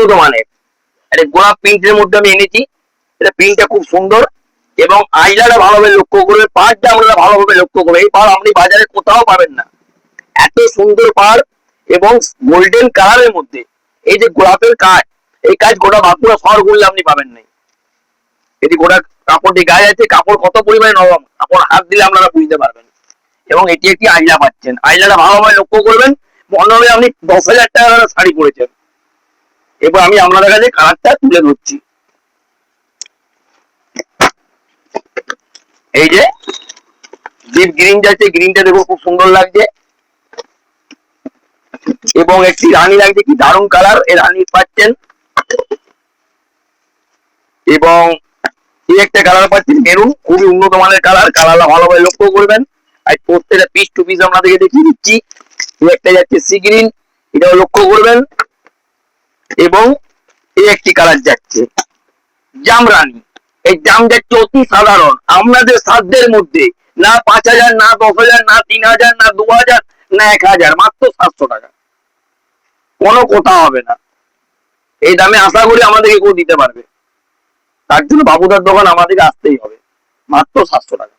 উন্নত মানের। একটা গোলাপ প্রিন্টের মধ্যে আমি এনেছি, এটা প্রিন্টটা খুব সুন্দর এবং আইলাটা ভালোভাবে লক্ষ্য করবে, পাড়টা আমরা ভালোভাবে লক্ষ্য করবে। এই পাড় আপনি বাজারে কোথাও পাবেন না, এত সুন্দর পাড় এবং গোল্ডেন কালারের মধ্যে এই যে গোলাপের কাজ, এই কাজ গোটা বাঁকুড়া শহর করলে আপনি পাবেন নাই। এটি গোটা কাপড়টি গায়ে আছে, কাপড় কত পরিমাণে নরম, কাপড় হাত দিলে আপনারা বুঝতে পারবেন। এবং এটি একটি আইলা পাচ্ছেন, আইলাটা ভালোভাবে লক্ষ্য করবেন, মনে হবে আপনি 10,000 টাকার শাড়ি পরেছেন। এবার আমি আপনাদের কাছে কালারটা তুলে ধরছি। এই যে ডিপ গ্রিন যাচ্ছে, গ্রিনটা দেখো খুব সুন্দর লাগছে এবং একটি রানী লাগছে, কি দারুণ কালার, এই রানী পাচ্ছেন। এবং এই একটা কালার পাচ্ছেন মেরুন, খুবই উন্নত মানের কালার, কালারটা ভালোভাবে লক্ষ্য করবেন। আর প্রত্যেকটা পিস টু পিস আপনাদেরকে দেখিয়ে দিচ্ছি। এই একটা যাচ্ছে সি গ্রিন, এটাও লক্ষ্য করবেন। এবং এই একটি কালার যাচ্ছে জামরানি, এই জাম যাচ্ছে অতি সাধারণ আপনাদের সাধ্যের মধ্যে, না 5,000, না 10,000, না 3,000, না 2,000, না 1,000, মাত্র 700 টাকা, কোনো কথা হবে না। এই দামে আশা করি আমাদেরকে কেউ দিতে পারবে, তার জন্য বাবুদার দোকান আমাদেরকে আসতেই হবে, মাত্র 700 টাকা।